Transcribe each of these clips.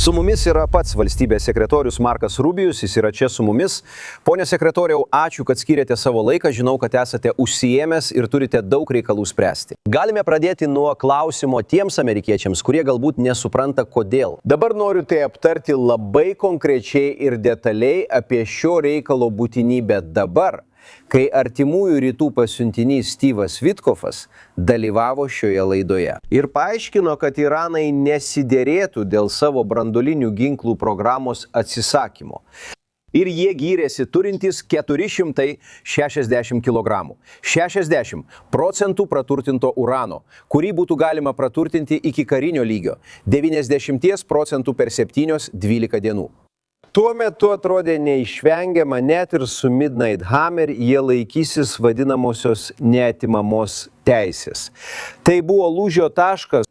Su mumis yra pats valstybės sekretorius Markas Rubijus, jis yra čia su mumis. Pone sekretoriau, ačiū, kad skiriate savo laiką, žinau, kad esate užsiėmęs ir turite daug reikalų spręsti. Galime pradėti nuo klausimo tiems amerikiečiams, kurie galbūt nesupranta kodėl. Dabar noriu tai aptarti labai konkrečiai ir detaliai apie šio reikalo būtinybę dabar, kai artimųjų rytų pasiuntinys Steve'as Witkofas dalyvavo šioje laidoje ir paaiškino, kad Iranai nesiderėtų dėl savo branduolinių ginklų programos atsisakymo. Ir jie gyrėsi turintys 460 kg. 60% praturtinto urano, kurį būtų galima praturtinti iki karinio lygio. 90% per 7-12 dienų. Tuo metu atrodė neišvengiama, net ir su Midnight Hammer jie laikysis vadinamosios neatimamos teisės. Tai buvo lūžio taškas.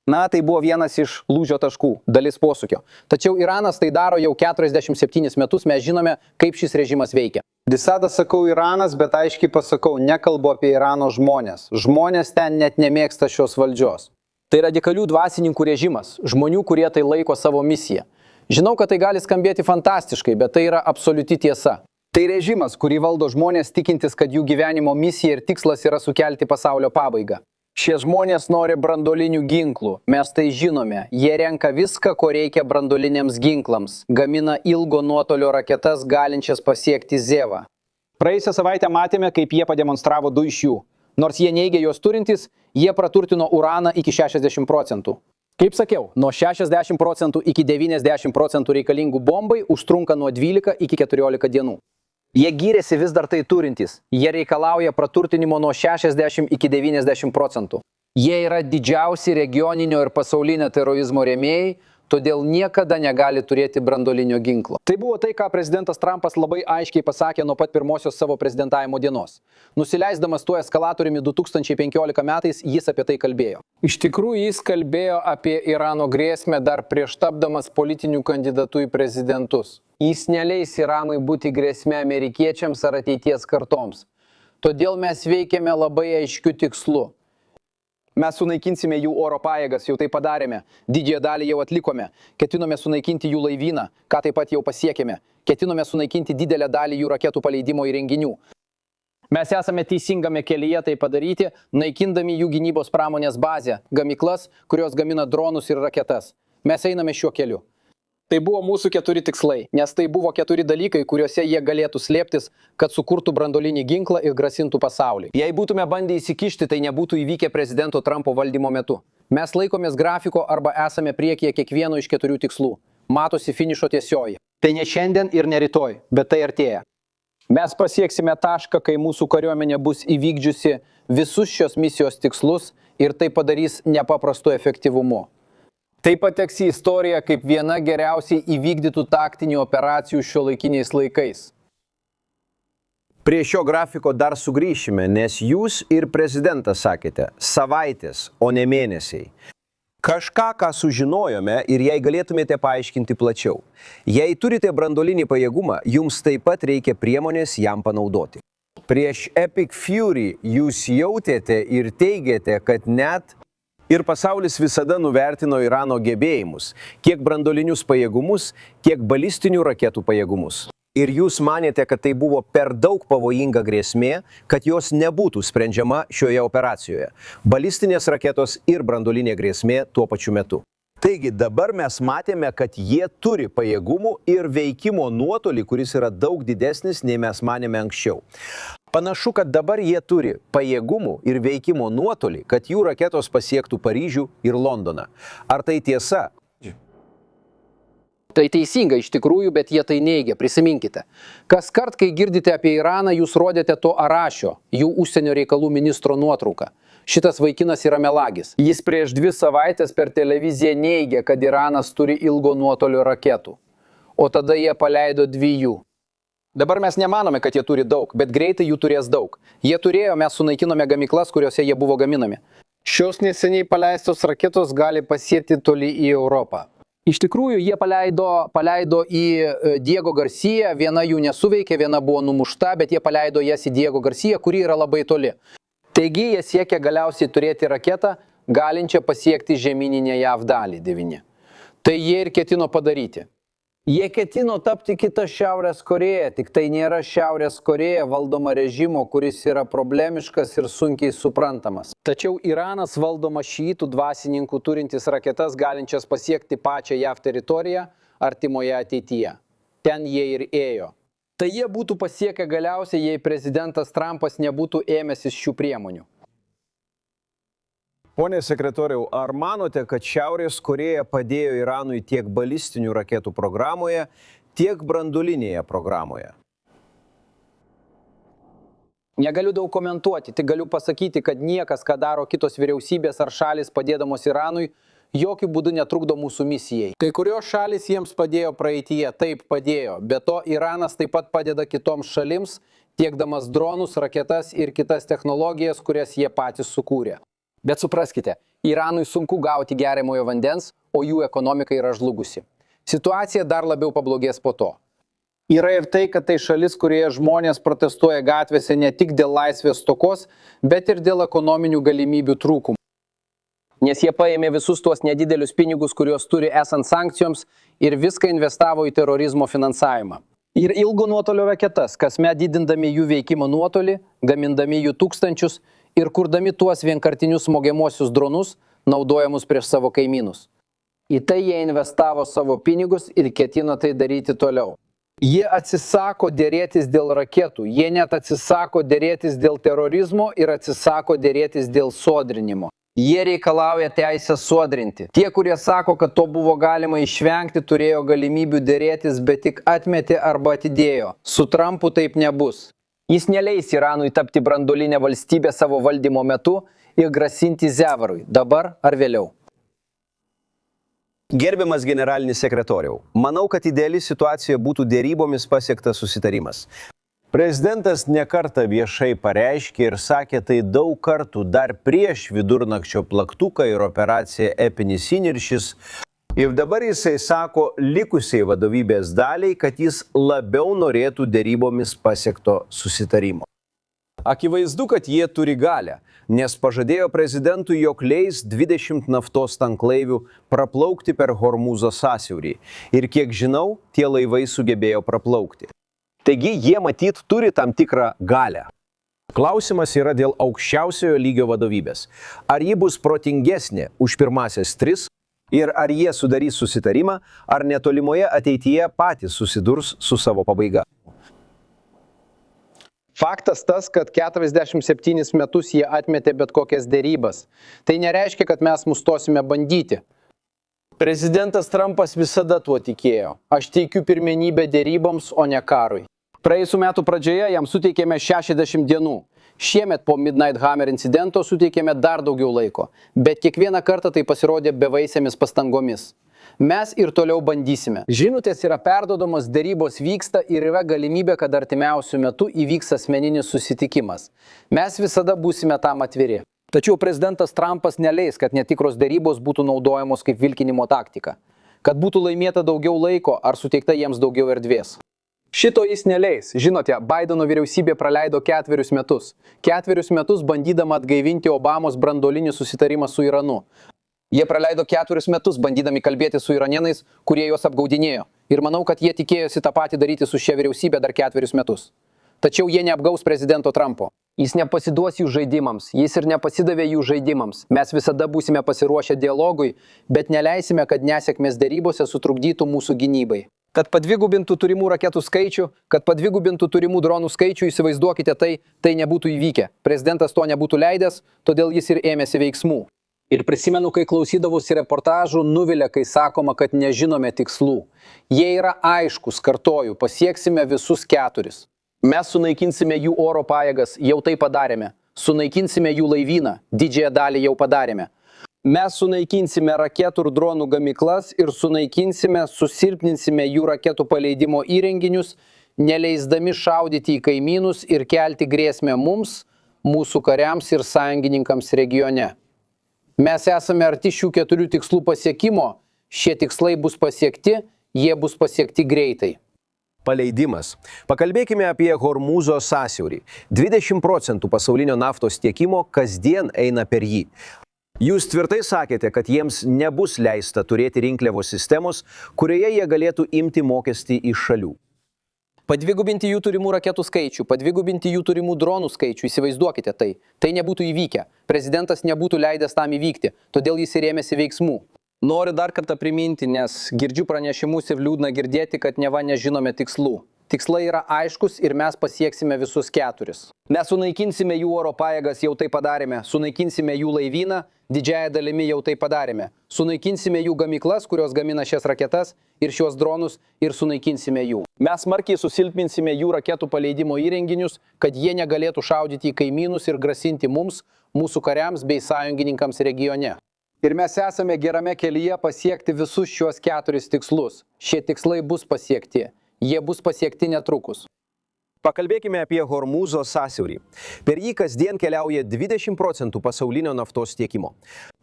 Tai buvo vienas iš lūžio taškų, dalis posūkio. Tačiau Iranas tai daro jau 47 metus, mes žinome, kaip šis režimas veikia. Visada sakau Iranas, bet aiškiai pasakau, nekalbu apie Irano žmonės. Žmonės ten net nemėgsta šios valdžios. Tai radikalių dvasininkų režimas, žmonių, kurie tai laiko savo misiją. Žinau, kad tai gali skambėti fantastiškai, bet tai yra absoliuti tiesa. Tai režimas, kurį valdo žmonės tikintis, kad jų gyvenimo misija ir tikslas yra sukelti pasaulio pabaigą. Šie žmonės nori branduolinių ginklų, mes tai žinome. Jie renka viską, ko reikia branduoliniams ginklams. Gamina ilgo nuotolio raketas, galinčias pasiekti Zevą. Praėjusią savaitę matėme, kaip jie pademonstravo 2 iš jų. Nors jie neigia juos turintys, jie praturtino uraną iki 60%. Kaip sakiau, nuo 60% iki 90% reikalingų bombai užtrunka nuo 12 iki 14 dienų. Jie gyrėsi vis dar tai turintys. Jie reikalauja praturtinimo nuo 60 iki 90%. Jie yra didžiausi regioninio ir pasaulinio terorizmo rėmėjai, todėl niekada negali turėti branduolinio ginklo. Tai buvo tai, ką prezidentas Trumpas labai aiškiai pasakė nuo pat pirmosios savo prezidentavimo dienos. Nusileisdamas tuo eskalatoriumi 2015 metais, jis apie tai kalbėjo. Iš tikrųjų, jis kalbėjo apie Irano grėsmę dar prieš tapdamas politiniu kandidatu į prezidentus. Jis neleis Iranui būti grėsme amerikiečiams ar ateities kartoms. Todėl mes veikiame labai aiškiu tikslu. Mes sunaikinsime jų oro pajėgas, jau tai padarėme. Didžiąją dalį jau atlikome. Ketinome sunaikinti jų laivyną, ką taip pat jau pasiekėme. Ketinome sunaikinti didelę dalį jų raketų paleidimo įrenginių. Mes esame teisingame kelyje tai padaryti, naikindami jų gynybos pramonės bazę, gamyklas, kurios gamina dronus ir raketas. Mes einame šiuo keliu. Tai buvo mūsų 4 tikslai, nes tai buvo 4 dalykai, kuriuose jie galėtų slėptis, kad sukurtų branduolinį ginklą ir grasintų pasauliui. Jei būtume bandę įsikišti, tai nebūtų įvykę prezidento Trumpo valdymo metu. Mes laikomės grafiko arba esame priekyje kiekvieno iš 4 tikslų. Matosi finišo tiesioji. Tai ne šiandien ir ne rytoj, bet tai artėja. Mes pasieksime tašką, kai mūsų kariuomenė bus įvykdžiusi visus šios misijos tikslus ir tai padarys nepaprastu efektyvumu. Tai pateks į istoriją kaip viena geriausiai įvykdytų taktinių operacijų šiuolaikiniais laikais. Prie šio grafiko dar sugrįšime, nes jūs ir prezidentas sakėte savaitės, o ne mėnesiai. Kažką, ką sužinojome ir jei galėtumėte paaiškinti plačiau. Jei turite branduolinį pajėgumą, jums taip pat reikia priemonės jam panaudoti. Prieš Epic Fury jūs jautėte ir teigėte, kad net ir pasaulis visada nuvertino Irano gebėjimus, kiek branduolinius pajėgumus, kiek balistinių raketų pajėgumus. Ir jūs manėte, kad tai buvo per daug pavojinga grėsmė, kad jos nebūtų sprendžiama šioje operacijoje. Balistinės raketos ir branduolinė grėsmė tuo pačiu metu. Taigi dabar mes matėme, kad jie turi pajėgumų ir veikimo nuotolį, kuris yra daug didesnis, nei mes manėme anksčiau. Panašu, kad dabar jie turi pajėgumų ir veikimo nuotolį, kad jų raketos pasiektų Paryžių ir Londoną. Ar tai tiesa? Tai teisinga iš tikrųjų, bet jie tai neigia, prisiminkite. Kas kart, kai girdite apie Iraną, jūs rodėte to Arašio, jų užsienio reikalų ministro nuotrauką. Šitas vaikinas yra melagis. Jis prieš 2 savaitės per televiziją neigia, kad Iranas turi ilgo nuotolio raketų. O tada jie paleido 2 jų. Dabar mes nemanome, kad jie turi daug, bet greitai jų turės daug. Jie turėjo, mes sunaikinome gamyklas, kuriuose jie buvo gaminami. Šios neseniai paleistos raketos gali pasiekti toli į Europą. Iš tikrųjų, jie paleido į Diego Garcia, viena jų nesuveikė, viena buvo numušta, bet jie paleido jas į Diego Garcia, kuri yra labai toli. Taigi jie siekia galiausiai turėti raketą, galinčią pasiekti žemyninę JAV dalį 9. Tai jie ir ketino padaryti. Jie ketino tapti kitą Šiaurės Korėją, tik tai nėra Šiaurės Korėja valdoma režimo, kuris yra problemiškas ir sunkiai suprantamas. Tačiau Iranas valdoma šiitų dvasininkų turintis raketas galinčias pasiekti pačią JAV teritoriją artimoje ateityje. Ten jie ir ėjo. Tai jie būtų pasiekę galiausiai, jei prezidentas Trumpas nebūtų ėmęsis šių priemonių. Pone sekretoriau, ar manote, kad Šiaurės Korėja padėjo Iranui tiek balistinių raketų programoje, tiek branduolinėje programoje? Negaliu daug komentuoti, tik galiu pasakyti, kad niekas, ką daro kitos vyriausybės ar šalis padėdamos Iranui, jokių būdų netrukdo mūsų misijai. Kai kurios šalis jiems padėjo praeityje, taip padėjo. Be to, Iranas taip pat padeda kitoms šalims, tiekdamas dronus, raketas ir kitas technologijas, kurias jie patys sukūrė. Bet supraskite, Iranui sunku gauti geriamojo vandens, o jų ekonomika yra žlugusi. Situacija dar labiau pablogės po to. Yra ir tai, kad tai šalis, kurioje žmonės protestuoja gatvėse ne tik dėl laisvės stokos, bet ir dėl ekonominių galimybių trūkumų. Nes jie paėmė visus tuos nedidelius pinigus, kuriuos turi esant sankcijoms, ir viską investavo į terorizmo finansavimą. Ir ilgo nuotolio raketas, kasmet didindami jų veikimo nuotolį, gamindami jų tūkstančius ir kurdami tuos vienkartinius smogiamuosius dronus, naudojamus prieš savo kaimynus. Į tai jie investavo savo pinigus ir ketino tai daryti toliau. Jie atsisako dėrėtis dėl raketų, jie net atsisako dėrėtis dėl terorizmo ir atsisako dėrėtis dėl sodrinimo. Jie reikalauja teisę sodrinti. Tie, kurie sako, kad to buvo galima išvengti, turėjo galimybių dėrėtis, bet tik atmetė arba atidėjo. Su Trumpu taip nebus. Jis neleis Iranui tapti branduolinę valstybę savo valdymo metu ir grasinti Zevarui, dabar ar vėliau. Gerbiamas generalinis sekretoriau, manau, kad ideali situacija būtų dėrybomis pasiektas susitarimas. Prezidentas nekartą viešai pareiškė ir sakė tai daug kartų dar prieš vidurnakčio plaktuką ir operaciją Epinis įniršis. Ir dabar jisai sako likusiai vadovybės daliai, kad jis labiau norėtų dėrybomis pasiekto susitarimo. Akivaizdu, kad jie turi galią, nes pažadėjo prezidentui, jog leis 20 naftos tanklaivių praplaukti per Hormūzo sąsiaurį. Ir kiek žinau, tie laivai sugebėjo praplaukti. Taigi jie matyt turi tam tikrą galią. Klausimas yra dėl aukščiausiojo lygio vadovybės. Ar ji bus protingesnė už pirmasias 3 ir ar jie sudarys susitarimą, ar netolimoje ateityje patys susidurs su savo pabaiga. Faktas tas, kad 47 metus jie atmetė bet kokias dėrybas. Tai nereiškia, kad mes nustosime bandyti. Prezidentas Trumpas visada tuo tikėjo. Aš teikiu pirmenybę dėryboms, o ne karui. Praėjusių metų pradžioje jam suteikėme 60 dienų. Šiemet po Midnight Hammer incidento suteikėme dar daugiau laiko. Bet kiekvieną kartą tai pasirodė bevaisėmis pastangomis. Mes ir toliau bandysime. Žinutės yra perdodamos, dėrybos vyksta ir yra galimybė, kad artimiausių metų įvyks asmeninis susitikimas. Mes visada būsime tam atviri. Tačiau prezidentas Trumpas neleis, kad netikros dėrybos būtų naudojamos kaip vilkinimo taktika. Kad būtų laimėta daugiau laiko ar suteikta jiems daugiau erdvės. Šito jis neleis. Žinote, Baideno vyriausybė praleido 4 metus. 4 metus bandydama atgaivinti Obamos branduolinį susitarimą su Iranu. Jie praleido 4 metus bandydami kalbėti su iranėnais, kurie juos apgaudinėjo. Ir manau, kad jie tikėjosi tą patį daryti su šia vyriausybė dar 4 metus. Tačiau jie neapgaus prezidento Trumpo. Jis nepasiduos jų žaidimams, jis ir nepasidavė jų žaidimams. Mes visada būsime pasiruošę dialogui, bet neleisime, kad nesėkmės dėrybose sutrukdytų mūsų gynybai. Kad padvigubintų turimų raketų skaičių, kad padvigubintų turimų dronų skaičių, įsivaizduokite tai nebūtų įvykę. Prezidentas to nebūtų leidęs, todėl jis ir ėmėsi veiksmų. Ir prisimenu, kai klausydavausi reportažų, nuvilia, kai sakoma, kad nežinome tikslų. Jie yra aiškus, kartoju, pasieksime visus 4. Mes sunaikinsime jų oro pajėgas, jau tai padarėme. Sunaikinsime jų laivyną, didžiąją dalį jau padarėme. Mes sunaikinsime raketų ir dronų gamyklas ir sunaikinsime, susilpninsime jų raketų paleidimo įrenginius, neleisdami šaudyti į kaimynus ir kelti grėsmę mums, mūsų kariams ir sąjungininkams regione. Mes esame arti šių 4 tikslų pasiekimo, šie tikslai bus pasiekti, jie bus pasiekti greitai. Paleidimas. Pakalbėkime apie Hormūzo sąsiaurį. 20% pasaulinio naftos tiekimo kasdien eina per jį. Jūs tvirtai sakėte, kad jiems nebus leista turėti rinkliavos sistemos, kurioje jie galėtų imti mokestį iš šalių. Padvigubinti jų turimų raketų skaičių, padvigubinti jų turimų dronų skaičių, įsivaizduokite tai. Tai nebūtų įvykę. Prezidentas nebūtų leidęs tam įvykti, todėl jis ir ėmėsi veiksmų. Noriu dar kartą priminti, nes girdžiu pranešimus ir liūdna girdėti, kad neva nežinome tikslų. Tikslai yra aiškus ir mes pasieksime visus 4. Mes sunaikinsime jų oro pajėgas, jau tai padarėme. Sunaikinsime jų laivyną, didžiąją dalimi jau tai padarėme. Sunaikinsime jų gamyklas, kurios gamina šias raketas ir šios dronus ir sunaikinsime jų. Mes smarkiai susilpninsime jų raketų paleidimo įrenginius, kad jie negalėtų šaudyti į kaimynus ir grasinti mums, mūsų kariams bei sąjungininkams regione. Ir mes esame gerame kelyje pasiekti visus šios 4 tikslus. Šie tikslai bus pasiekti. Jie bus pasiekti netrukus. Pakalbėkime apie Hormūzo sąsiaurį. Per jį kasdien keliauja 20% pasaulinio naftos tiekimo.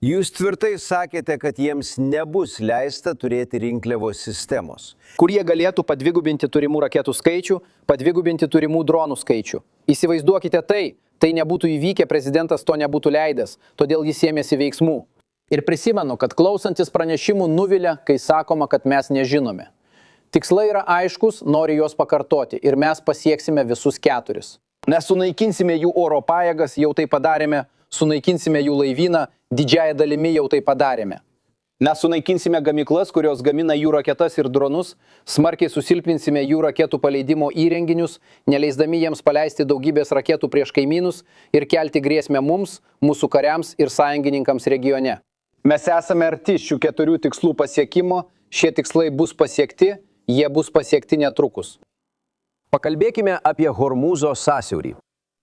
Jūs tvirtai sakėte, kad jiems nebus leista turėti rinkliavos sistemos, Kur jie galėtų padvigubinti turimų raketų skaičių, padvigubinti turimų dronų skaičių. Įsivaizduokite tai nebūtų įvykę, prezidentas to nebūtų leidęs, todėl jis ėmėsi veiksmų. Ir prisimenu, kad klausantis pranešimų nuvilia, kai sakoma, kad mes nežinome. Tikslai yra aiškus, noriu juos pakartoti ir mes pasieksime visus 4. Mes sunaikinsime jų oro pajėgas, jau tai padarėme, sunaikinsime jų laivyną, didžiąją dalimi jau tai padarėme. Mes sunaikinsime gamyklas, kurios gamina jų raketas ir dronus, smarkiai susilpninsime jų raketų paleidimo įrenginius, neleisdami jiems paleisti daugybės raketų prieš kaimynus ir kelti grėsmę mums, mūsų kariams ir sąjungininkams regione. Mes esame arti šių 4 tikslų pasiekimo, šie tikslai bus pasiekti, jie bus pasiekti netrukus. Pakalbėkime apie Hormūzo sąsiaurį.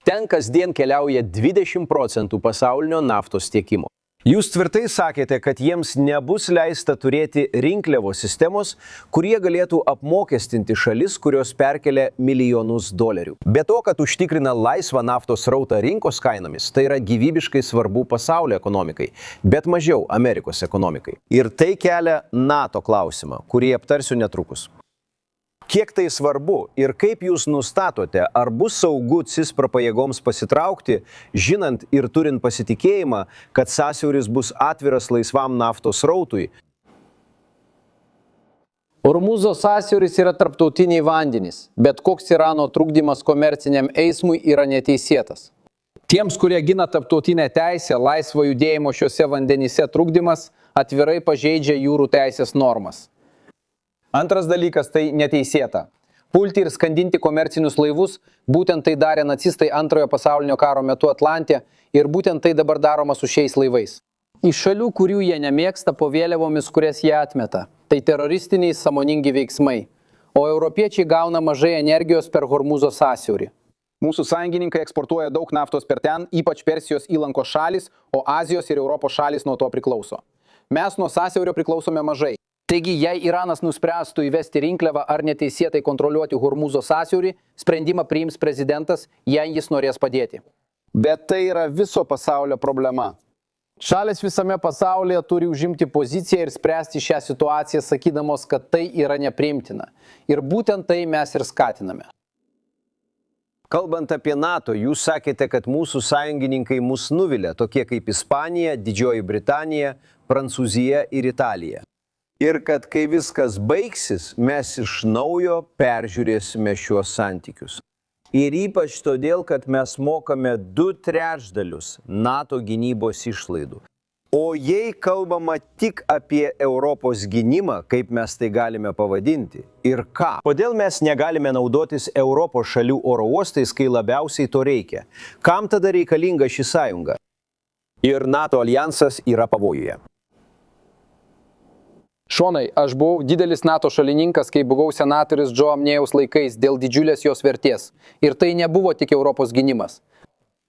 Ten kasdien keliauja 20% pasaulinio naftos tiekimo. Jūs tvirtai sakėte, kad jiems nebus leista turėti rinkliavos sistemos, kurie galėtų apmokestinti šalis, kurios perkelia milijonus dolerių. Be to, kad užtikrina laisvą naftos srautą rinkos kainomis, tai yra gyvybiškai svarbu pasaulio ekonomikai, bet mažiau Amerikos ekonomikai. Ir tai kelia NATO klausimą, kurį aptarsiu netrukus. Kiek tai svarbu ir kaip jūs nustatote, ar bus saugu CISPRA pajėgoms pasitraukti, žinant ir turint pasitikėjimą, kad sąsiauris bus atviras laisvam naftos srautui? Hormūzo sąsiauris yra tarptautiniai vandenys, bet koks Irano trukdymas komerciniam eismui yra neteisėtas. Tiems, kurie gina tarptautinę teisę, laisvo judėjimo šiuose vandenyse trukdymas atvirai pažeidžia jūrų teisės normas. Antras dalykas tai neteisėta. Pulti ir skandinti komercinius laivus, būtent tai darė nacistai Antrojo pasaulinio karo metu Atlante ir būtent tai dabar daroma su šiais laivais. Iš šalių, kurių jie nemėgsta, po vėliavomis, kurias jie atmeta. Tai teroristiniai sąmoningi veiksmai. O europiečiai gauna mažai energijos per Hormūzo sąsiaurį. Mūsų sąjungininkai eksportuoja daug naftos per ten, ypač Persijos įlankos šalis, o Azijos ir Europos šalis nuo to priklauso. Mes nuo sąsiaurio priklausome mažai. Taigi, jei Iranas nuspręstų įvesti rinkliavą ar neteisėtai kontroliuoti Hormūzo sąsiaurį, sprendimą priims prezidentas, jei jis norės padėti. Bet tai yra viso pasaulio problema. Šalis visame pasaulyje turi užimti poziciją ir spręsti šią situaciją, sakydamos, kad tai yra nepriimtina. Ir būtent tai mes ir skatiname. Kalbant apie NATO, jūs sakėte, kad mūsų sąjungininkai mus nuvilia, tokie kaip Ispanija, Didžioji Britanija, Prancūzija ir Italija. Ir kad kai viskas baigsis, mes iš naujo peržiūrėsime šiuos santykius. Ir ypač todėl, kad mes mokame 2/3 NATO gynybos išlaidų. O jei kalbama tik apie Europos gynimą, kaip mes tai galime pavadinti, ir ką? Kodėl mes negalime naudotis Europos šalių oro uostais, kai labiausiai to reikia? Kam tada reikalinga ši sąjunga? Ir NATO aljansas yra pavojuje. Šonai, aš buvau didelis NATO šalininkas, kai buvau senatorius Džo Amnėjaus laikais dėl didžiulės jos vertės. Ir tai nebuvo tik Europos gynimas.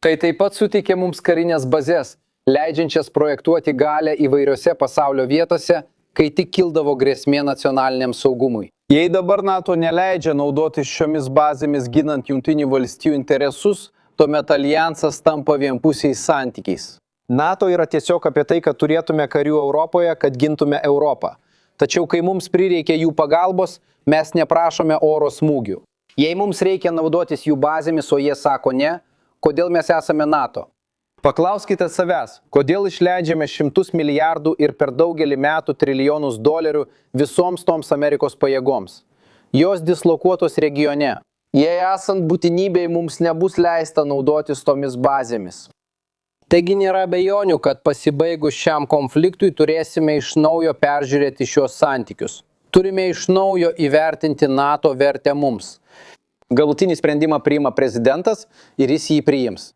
Tai taip pat suteikė mums karinės bazės, leidžiančias projektuoti galę įvairiose pasaulio vietose, kai tik kildavo grėsmė nacionaliniam saugumui. Jei dabar NATO neleidžia naudotis šiomis bazėmis ginant Jungtinių valstijų interesus, tuomet aljansas tampa vienpusiais santykiais. NATO yra tiesiog apie tai, kad turėtume karių Europoje, kad gintume Europą. Tačiau, kai mums prireikia jų pagalbos, mes neprašome oro smūgių. Jei mums reikia naudotis jų bazėmis, o jie sako ne, kodėl mes esame NATO? Paklauskite savęs, kodėl išleidžiame šimtus milijardų ir per daugelį metų trilijonus dolerių visoms toms Amerikos pajėgoms. Jos dislokuotos regione. Jei esant būtinybei mums nebus leista naudotis tomis bazėmis. Taigi nėra abejonių, kad pasibaigus šiam konfliktui turėsime iš naujo peržiūrėti šios santykius. Turime iš naujo įvertinti NATO vertę mums. Galutinį sprendimą priima prezidentas ir jis jį priims.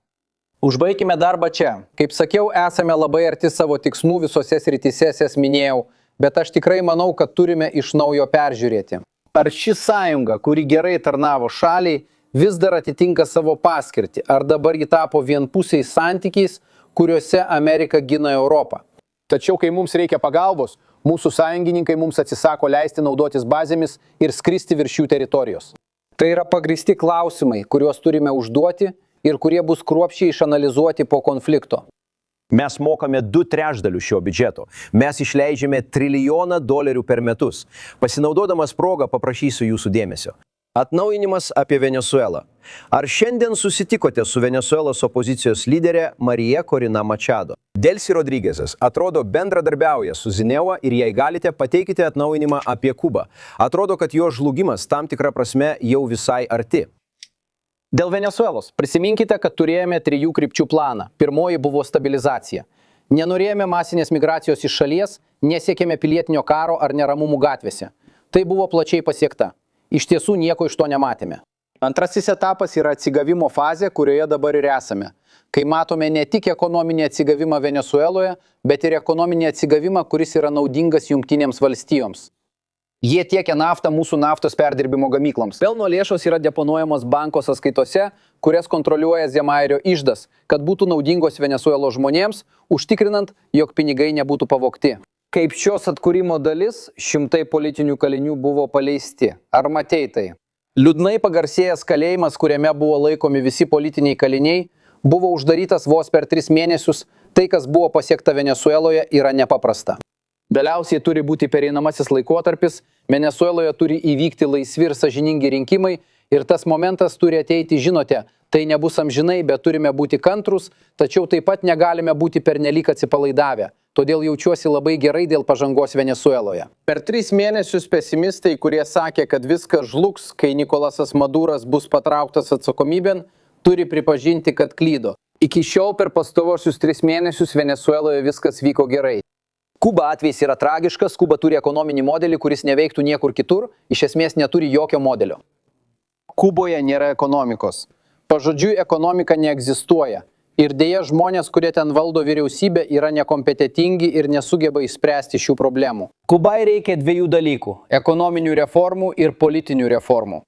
Užbaikime darbą čia. Kaip sakiau, esame labai arti savo tikslų visose srityse, jas minėjau, bet aš tikrai manau, kad turime iš naujo peržiūrėti. Ar ši sąjunga, kuri gerai tarnavo šaliai, vis dar atitinka savo paskirtį? Ar dabar ji tapo vienpusiais santykiais, kuriuose Amerika gina Europą? Tačiau, kai mums reikia pagalbos, mūsų sąjungininkai mums atsisako leisti naudotis bazėmis ir skristi virš jų teritorijos. Tai yra pagrįsti klausimai, kuriuos turime užduoti ir kurie bus kruopščiai išanalizuoti po konflikto. Mes mokame 2/3 šio biudžeto. Mes išleidžiame $1 trilijoną per metus. Pasinaudodamas progą paprašysiu jūsų dėmesio. Atnaujinimas apie Venezuelą. Ar šiandien susitikote su Venezuelos opozicijos lyderė Marija Korina Machado? Delcy Rodriguezas atrodo bendradarbiauja su Zineva ir jei galite, pateikite atnaujinimą apie Kubą. Atrodo, kad jo žlugimas tam tikra prasme jau visai arti. Dėl Venezuelos prisiminkite, kad turėjome 3 krypčių planą. Pirmoji buvo stabilizacija. Nenorėjome masinės migracijos iš šalies, nesiekėme pilietinio karo ar neramumų gatvėse. Tai buvo plačiai pasiekta. Iš tiesų nieko iš to nematėme. Antrasis etapas yra atsigavimo fazė, kurioje dabar ir esame. Kai matome ne tik ekonominį atsigavimą Venezueloje, bet ir ekonominį atsigavimą, kuris yra naudingas Jungtinėms valstijoms. Jie tiekia naftą mūsų naftos perdirbimo gamykloms. Pelno lėšos yra deponuojamos banko sąskaitose, kurias kontroliuoja Zemairio iždas, kad būtų naudingos Venezuelos žmonėms, užtikrinant, jog pinigai nebūtų pavogti. Kaip šios atkūrimo dalis, šimtai politinių kalinių buvo paleisti. Ar matei tai? Liūdnai pagarsėjęs kalėjimas, kuriame buvo laikomi visi politiniai kaliniai, buvo uždarytas vos per 3 mėnesius. Tai, kas buvo pasiekta Venezueloje, yra nepaprasta. Galiausiai turi būti pereinamasis laikotarpis, Venezueloje turi įvykti laisvi ir sąžiningi rinkimai ir tas momentas turi ateiti, žinote, tai nebus amžinai, bet turime būti kantrus, tačiau taip pat negalime būti pernelyg atsipalaidavę. Todėl jaučiuosi labai gerai dėl pažangos Venezueloje. Per 3 mėnesius pesimistai, kurie sakė, kad viskas žlugs, kai Nikolasas Maduras bus patrauktas atsakomybėn, turi pripažinti, kad klydo. Iki šiol per pastaruosius 3 mėnesius Venezueloje viskas vyko gerai. Kuba atvejs yra tragiškas, Kuba turi ekonominį modelį, kuris neveiktų niekur kitur, iš esmės neturi jokio modelio. Kuboje nėra ekonomikos. Pažodžiui, ekonomika neegzistuoja. Ir dėja žmonės, kurie ten valdo vyriausybę, yra nekompetentingi ir nesugeba išspręsti šių problemų. Kubai reikia 2 dalykų – ekonominių reformų ir politinių reformų.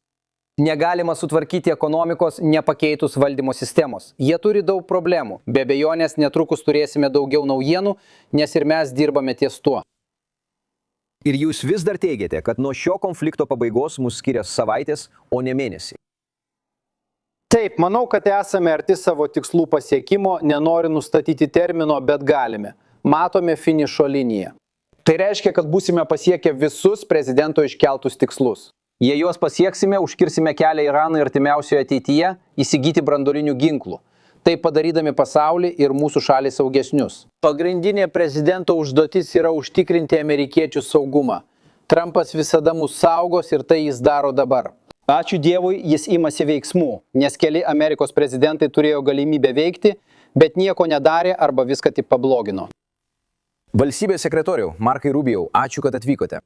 Negalima sutvarkyti ekonomikos nepakeitus valdymo sistemos. Jie turi daug problemų. Be abejonės netrukus turėsime daugiau naujienų, nes ir mes dirbame ties tuo. Ir jūs vis dar teigiate, kad nuo šio konflikto pabaigos mus skiria savaitės, o ne mėnesiai. Taip, manau, kad esame arti savo tikslų pasiekimo, nenori nustatyti termino, bet galime. Matome finišo liniją. Tai reiškia, kad būsime pasiekę visus prezidento iškeltus tikslus. Jei juos pasieksime, užkirsime kelią Iranui artimiausioje ateityje įsigyti branduolinių ginklų. Tai padarydami pasaulį ir mūsų šalį saugesnius. Pagrindinė prezidento užduotis yra užtikrinti amerikiečių saugumą. Trumpas visada mus saugos ir tai jis daro dabar. Ačiū Dievui, jis imasi veiksmų, nes keli Amerikos prezidentai turėjo galimybę veikti, bet nieko nedarė arba viską tik pablogino. Valstybės sekretoriau, Markai Rubio, ačiū, kad atvykote.